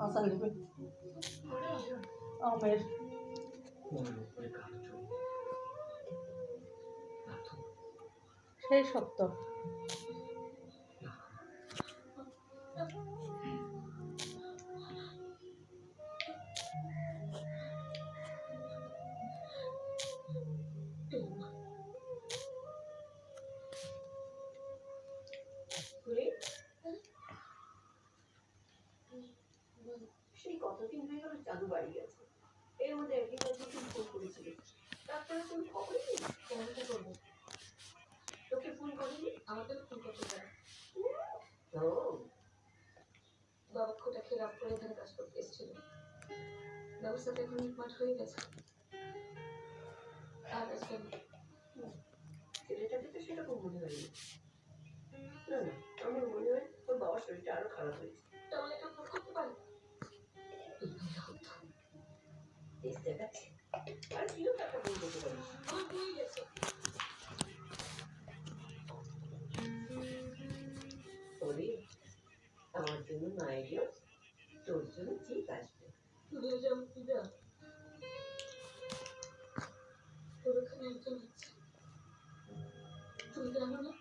আসার লিপে আমের সেই সত্য সেই কতদিন হয়ে গেল জাদু বাড়ি গেছে। এর মধ্যে একদিন ফোন করেছিল, তারপরে তুমি খবরই নেই। কেমনটা করবো? তোকে ফোন করিনি, আমাকে ফোন করতে পারে। বাবা খোটা খেয়ে রাত করে এখানে কাজ করতে এসেছিল। ব্যবস্থাটা এখন মিটমাট হয়ে গেছে। আর আজকে ছেলেটাকে তো সেরকম মনে হয়নি। না না, আমার মনে হয় তোর বাবার শরীরটা আরো খারাপ হয়েছে। তাহলে কেউ ফোন করতে পারে? আর কিও টাকা ফোন করতে পারিস? আমার হয়ে গেছে। আমার জন্য না এলেও তোর জন্য ঠিক আসবে। তুই যাবো দিদা, তোর ওখানে একজন আছে, তুমি জানো না?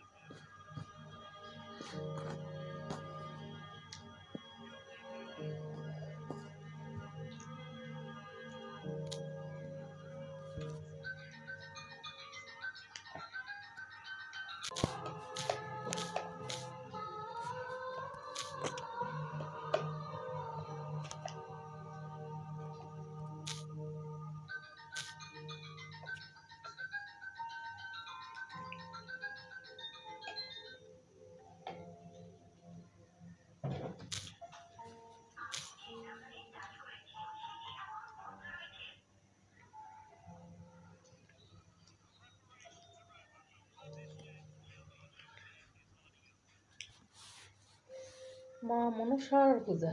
মা মনসার পূজা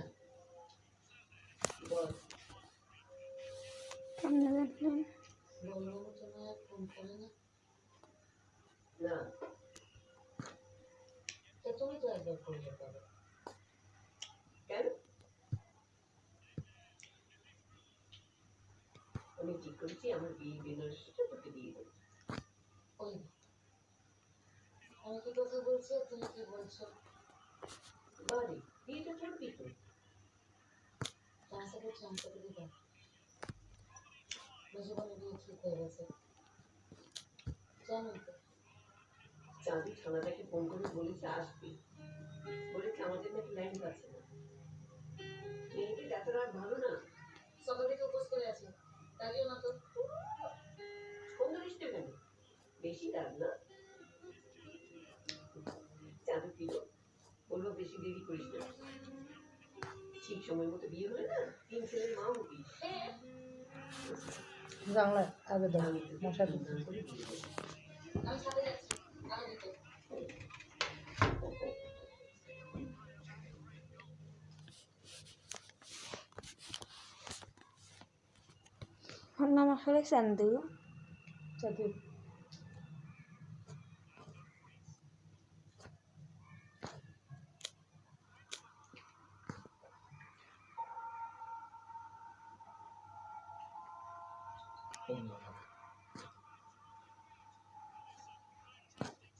ফোন করে না, তুমি তো একবার করতে পারো। কেন? আমি ঠিক করেছি আমার বিয়ে দিনের সাথে তোকে দিয়ে দেবো। ওই আমি কি কথা বলছি, তুমি কি বলছো? বাড়ি বিয়েটা করবি তো? তার সাথে ট্রান্সফার দিতে জীবনে বিয়ে ঠিক হয়ে গেছে, জানো তো? চাঁদি থানাটাকে ফোন করে বলেছে আসবি, বলেছে আমাদের নাকি লাইন পাচ্ছে না। মেয়েদের এত রাত ভালো না, সকাল থেকে উপোস করে আছে, তাইও না তো। ফোন ধরিস না কেন? বেশি রাত না, চাঁদু দিল বললো বেশি দেরি করিস না, ঠিক সময় মতো বিয়ে হলে না 3 ছেলের মা হবি। জানলা আগে দাও মশা দিতে আমি সাথে যাচ্ছি, আলো দিতে। নাম আসলে চান্দু চাঁদু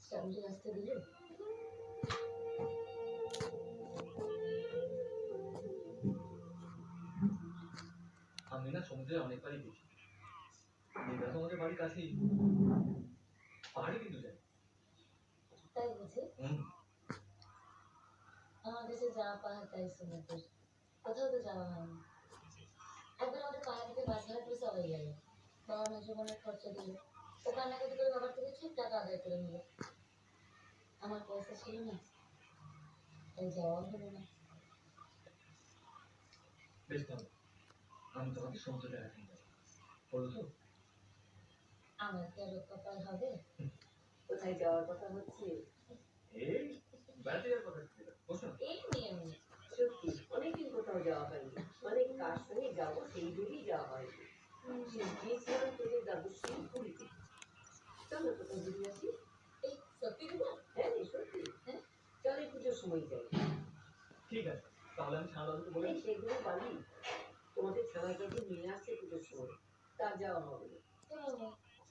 চাঁদু রাস্তা দিলে আমি না সমুদ্রে অনেকবারই গেছি। দীঘা তো আমাদের বাড়ির কাছেই, পাহাড়ে কিন্তু যাই। তাই বুঝি? আমার কাছে যাওয়া পাহাড় তাই সমুদ্র, কোথাও তো যাওয়া হয়নি। একবার আমাদের পাহাড় থেকে বাস ভাড়া করে সবাই গেল, বাবা মা জীবনের খরচা দিল, ও কান্নাকাটি করে বাবার থেকে ঠিক টাকা আদায় করে নিল। আমার পয়সা ছিল না, তাই যাওয়া হলো না। বেশ ভালো, আমি তোমাকে সমুদ্রে রাখি বলো তো। আমার কি আর কপাল হবে? কোথায় যাওয়ার কথা হচ্ছে? এই বেড়াতে যাওয়ার কথা ছিল, বসো না। এই নিয়ে সত্যি অনেকদিন কোথাও যাওয়া হয়নি, মানে কার সঙ্গে যাবো সেই ভেবেই যাওয়া হয়নি। গিয়েছিলাম তোদের দাদুশ্রী পুরীতে। চলো কোথাও ঘুরে আসি। এই সত্যি দিদা? হ্যাঁ সত্যি। হ্যাঁ চল এই পুজোর সময় যাই। ঠিক আছে, তাহলে আমি ছানাদাদুকে বলে এই সেগুলো বাড়ি তোমাদের ছানাটাকে নিয়ে আসছে পুজোর সময় তার যাওয়া হবে না।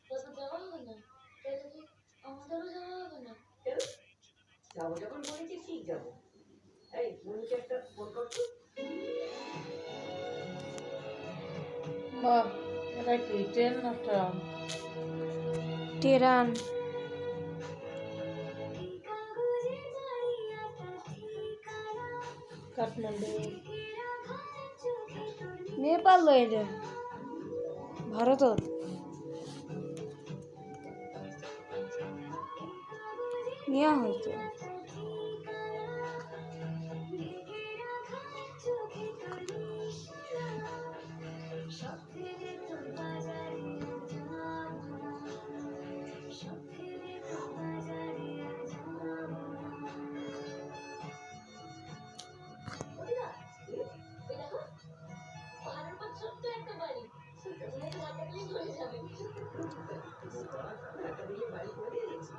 তত যাওয়া হবে না, তাহলে কি আমাদেরও যাওয়া হবে না? কেন যাবো যখন বলেছি ঠিক যাবো। এই মনুকে একটা ফোন করছো। বাহ, এটা কি ট্রেন না ট্রাম? টেরান। কাঠমান্ডু। নেপাল এটা ভারতত। নিয়া হয়তো পাহাড়ের পর ছোট্ট একটা বাড়ি, মেয়েকে রাতে পেলেই চলে যাবে। একটা দিলে বাড়ি করে দিয়েছি।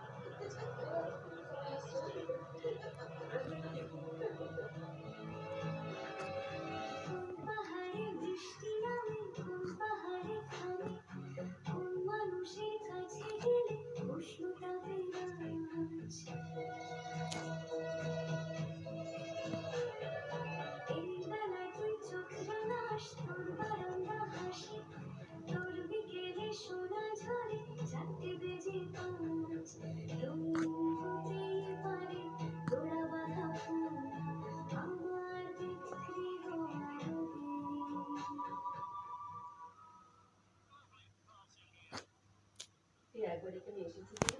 তুই একবার এখানে এসেছিস না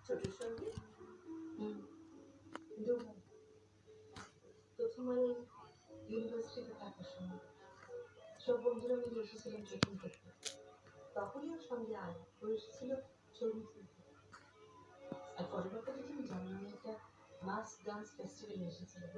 ছোটর সঙ্গে? প্রথমবার ইউনিভার্সিটিতে থাকার সময় সব বন্ধুরা মিলে এসেছিলাম ট্রেকিং করতে। তখনই ওর সঙ্গে আয় ও এসেছিল ছবি তুলতে। আর পরের বার কথা তুমি জানো, আমি একটা মাস ডান্স ফেস্টিভ্যালে এসেছিলাম।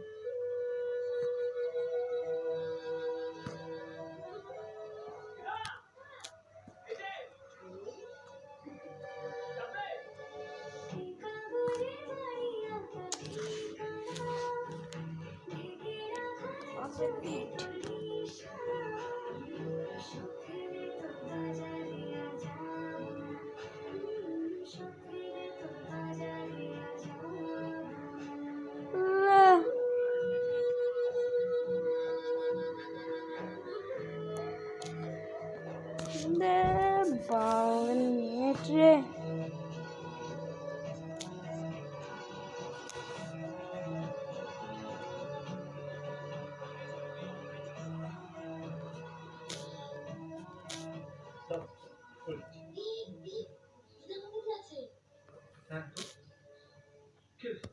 বাউল মিনিট রে। হ্যাঁ তো কি হয়েছে?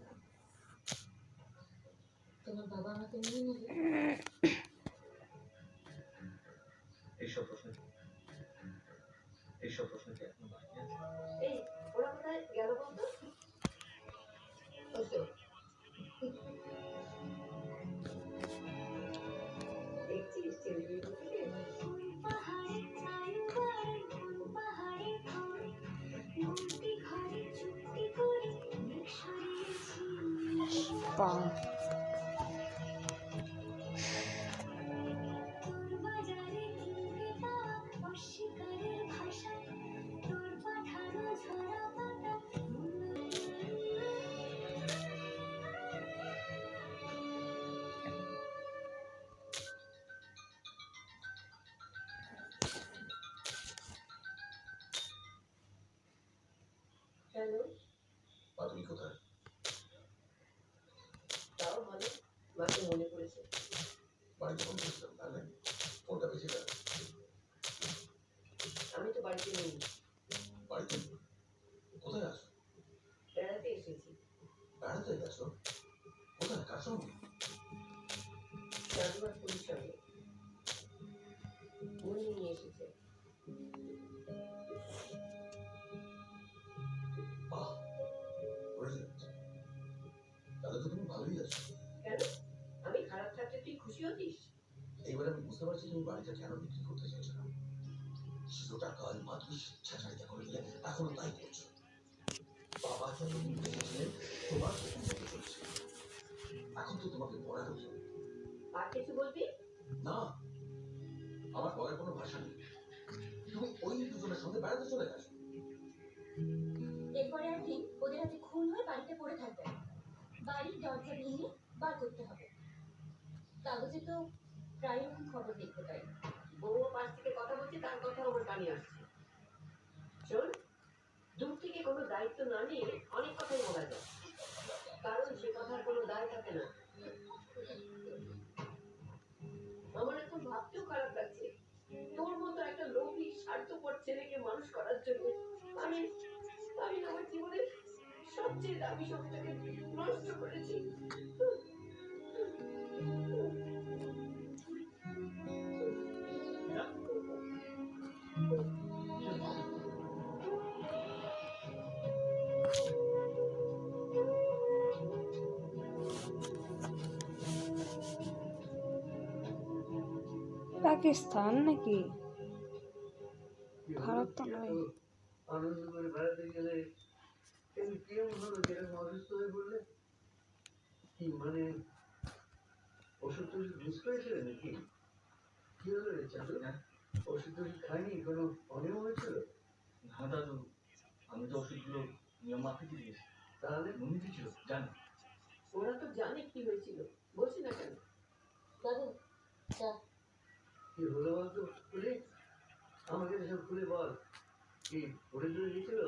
তোমার বাবা আমাকে নিয়ে নেবে? এইসব প্রশ্ন কি এখন বাকি আছে? এই ওরা কোথায় গেল বলতো? ওই তো দেখছিস টেলিভিশনে বাহ, হ্যালো মা তুমি কোথায়? তাও ভালো মাকে মনে পড়েছে। বাড়িতে ফোন করেছিলাম তাহলে ফোনটা বেঁচে গেল। আমি তো বাড়িতে নেই, বাড়িতে কোথায় আছো? বেড়াতে এসেছি। বেড়াতে গেছো? কোথায় কার সঙ্গে? দাদু আর পুলিশ সঙ্গে উনি নিয়ে এসেছে। বাহ, brilliant. তাহলে তো তুমি ভালোই আছো। কেন আমি খারাপ থাকলে তুই খুশি হতিস? এইবার আমি বুঝতে পারছি তুমি বাড়িটা কেন বিক্রি করতে চাইছো না। ছিল টাকা আর মাধুরী স্বেচ্ছাচারিতা করে দিলে এখনো তাই করছো। বাবা যতদিন বেঁচে ছিলেন তোমার প্রথম মতো চলছে, এখন তো তোমাকে পড়ার জন্য আর কিছু বলবি? না, আমার বলার কোনো ভাষা নেই। তুমি ওই দুজনের সঙ্গে বেড়াতে চলে গেছো। এরপরে একদিন ওদের হাতে খুন হয়ে বাড়িতে পড়ে থাকবে, বাড়ির দরজা ভেঙে বার করতে হবে। কাগজে তো প্রায় এরকম খবর দেখতে পাই। বউ পাশ থেকে কথা বলছে, তার কথা আমার কানে আসছে। শোন, দূর থেকে কোনো দায়িত্ব না নিয়ে অনেক কথাই বলা যায়, কারণ সে কথার কোনো দায় থাকে না। আমার এখন ভাবতেও খারাপ লাগছে, তোর মতো একটা লোভী স্বার্থপর ছেলেকে মানুষ করার জন্য আমি আমি আমার জীবনের সবচেয়ে দামি সময়টাকে নষ্ট করেছি। পাকিস্তান নাকি? ভারত তো নয়। আনন্দ করে বেড়াতে গেলে কিন্তু কেমন হলো, যেরকম অসুস্থ হয়ে পড়লে? কি মানে ওষুধ টষুধ মিস করেছিলে নাকি? কি হলো রে চাঁদু? ওষুধ টষুধ খাইনি? কোনো অনিয়ম হয়েছিল? না দাদু, আমি তো ওষুধগুলো নিয়ম মাফিক দিয়েছি। তাহলে মনে দিয়েছিল জানি। ওরা তো জানে কি হয়েছিল, বলছি না কেন? দাদু চা। কি হলো বলতো খুলে? আমাকে সব খুলে বল। কি পড়ে টরে গেছিল?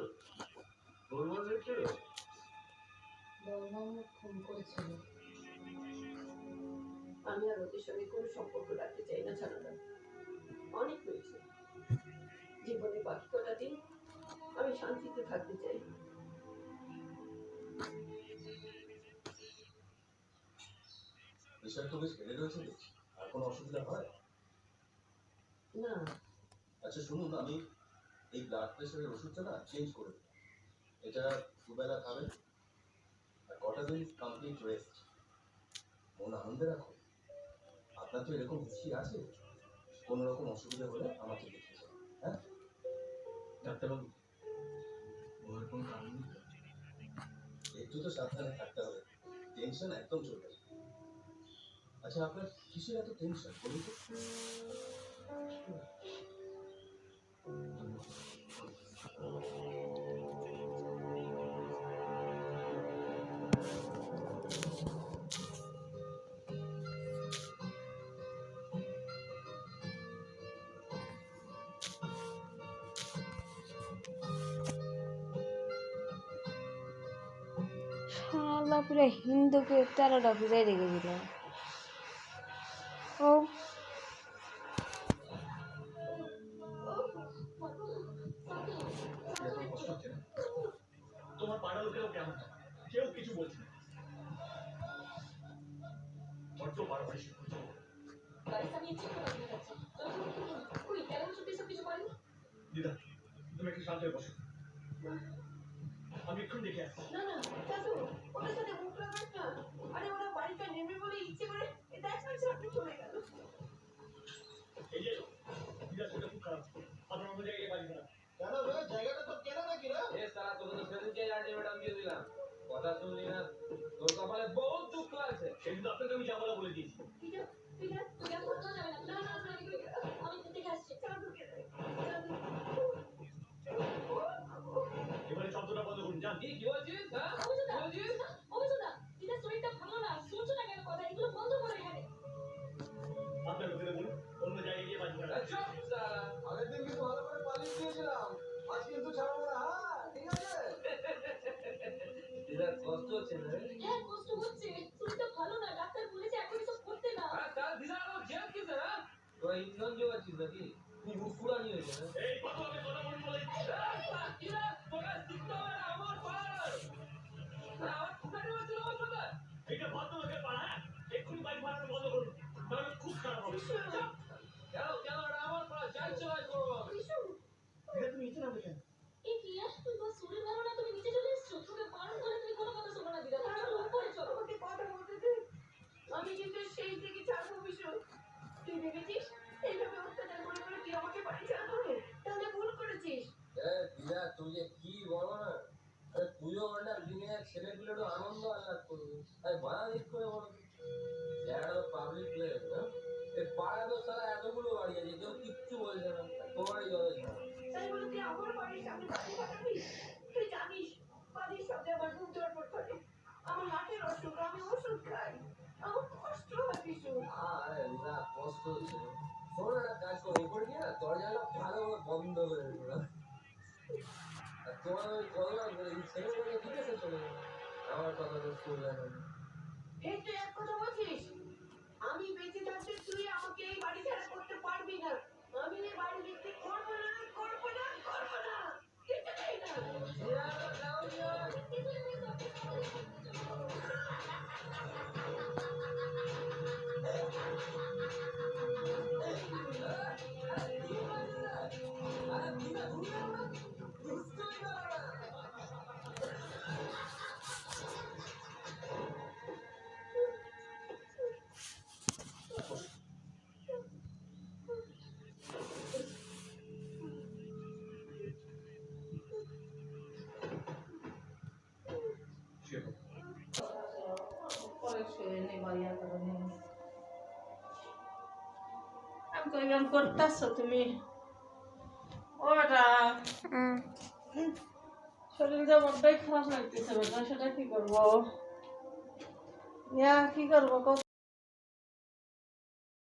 গোলমাল হয়েছিল? বৌমা খুন করেছিল। আমি আর ওদের সঙ্গে কোনো সম্পর্ক রাখতে চাই না ছাড়া। অনেক হয়েছে, জীবনে বাকি কটা দিন আমি শান্তিতে থাকতে চাই। প্রেশার তো বেশ বেড়ে রয়েছে, আর কোনো অসুবিধা হয়? না, আচ্ছা শুনুন, আমি এই ব্লাড প্রেশারের ওষুধটা না চেঞ্জ করে দিলাম। এটা দুবেলা খাবেন, আর কটা দিন কমপ্লিট রেস্ট। মন আনন্দে রাখুন। আপনার তো এরকম হিস্ট্রি আছে, কোনো রকম অসুবিধা হলে আমাকে দেখিয়ে যান। হ্যাঁ ডাক্তারবাবু, ওর কোনো কারণ নেই তো? একটু তো সাবধানে থাকতে হবে, টেনশন একদম চলবে না। আচ্ছা আপনার কিসের এত টেনশন বলুন তো? শালা পুরো হিন্দুকে 13টা বুঝাই রেখে দিল। ও এত কষ্ট হচ্ছে না? তোমার পাড়া লোকেরাও কেমন, কেউ কিছু বলছে না। বড্ড বাড়াবাড়ি শুরু করছো। বাড়িতে আমি ইচ্ছে করে বাড়িতে যাচ্ছি। কই কেন সত্যি সব কিছু করেনি? দিদা, তুমি একটু শান্ত হয়ে বসো, আমি এক্ষুনি দেখে আসছি। না না দাদু, ওদের সাথে মুখ লাগাস না। আরে ওরা বাড়িটা নেবে বলে ইচ্ছে করে এটা একটা সাথে চলে গেল। এই যে দিদার শরীরটা খুব খারাপ, আপনার অন্য জায়গায় বাড়ি খারাপ। কেন রে, জায়গাটা তো কেনা নাকি রে? এ সারা তোকে তো সেদিনকে আলটিমেটাম দিয়ে দিলাম, কথা শুনলি না? তোর কপালে বহুত দুঃখ আছে। সেদিন তো আপনাকে আমি যাবো না বলে দিয়েছি। ঠিক আছে ঠিক আছে, তুই আর কোথাও যাবে না। না না আমি দেখে আসছি। চাঁদুকে দে, চাঁদু। এবারে শব্দটা বন্ধ করুন, যান। কি কি বলছিস? হ্যাঁ অভিযোগা, বলছিস? অভিযোগা, দিদার শরীরটা ভালো না, শুনছো না কেন কথা? এগুলো বন্ধ করো এখানে। আপনার লোকেদের বলুন অন্য জায়গায় গিয়ে বাড়ি খারাপ। চুপ সারা। আগের দিন কিন্তু ভালো করে পালিয়ে দিয়েছিলাম, আজ কিন্তু ছাড়বো না। হ্যাঁ ঠিক আছে। দিদার কষ্ট হচ্ছে না রে? হ্যাঁ কষ্ট হচ্ছে, শরীরটা ভালো না, ডাক্তার বলেছে এখন এসব করতে না। আর তার দিদা আমার জেল কিসে? হ্যাঁ তোরা ইন্ধন জোগাচ্ছিস নাকি? তুই মুখ পুরানি হয়েছে না? এই কথা আমি কথা বলি বলে দিচ্ছি। দিদা তোরা শিখতে হবে না আমার পাড়ার। আমার ফুটানি হয়েছিল আমার সাথে। এটা ভদ্রলোকের পাড়া, হ্যাঁ? এক্ষুনি বাড়ি ভাড়ানো বন্ধ করুন, তাহলে খুব খারাপ হবে। কেন কেন এটা আমার পাড়া, যাই চলাই করবো আমি। দিদা তুমি নিচে নামবে কেন? এই কি তোমার শরীর ভালো না, তুমি নিচে চলে এসছো? তোকে বারণ করে তুমি কোনো কথা শোনো না দিদা, তুমি চলো উপরে চলো। আমাকে কথা বলতে দে। আমি কিন্তু সেই থেকে ছাড়বো ভীষণ। তুই ভেবেছিস এইভাবে অত্যাচার করে করে তুই আমাকে বাড়ি ছাড়াবো? তাহলে ভুল করেছিস। দিদা তুই যে কি বলো না, আরে তুইও মানে দুনিয়ার ছেলেগুলো একটু আনন্দ আহ্লাদ করবি, আরে বাড়া দিক করে বলো, জায়গাটা তো পাবলিক প্লেস, কষ্ট হচ্ছে। শোনো না, একটা কাজ করো, উপরে গিয়ে না দরজাটা ভালো করে বন্ধ করে দিও না। আর তোমার ওই কথা ছেলেগুলো ঠিক আছে চলে যাবে, আমার কথা তো শুনবে না। এই তুই এক কথা বলছিস, আমি বেঁচে থাকতে তুই আমাকে এই বাড়ি ছাড়া করতে পারবি না। আমি এই বাড়ি বিক্রি করবো না, করবো না, করবো না, কিছুতেই না। পরে শুয়ে নে বাইয়া করে নে। আমি কইলাম করতেছো তুমি ওটা শরীরটা বড্ডই খারাপ লাগতেছে বেটা, সেটা কি করবো? ইয়া কি করবো?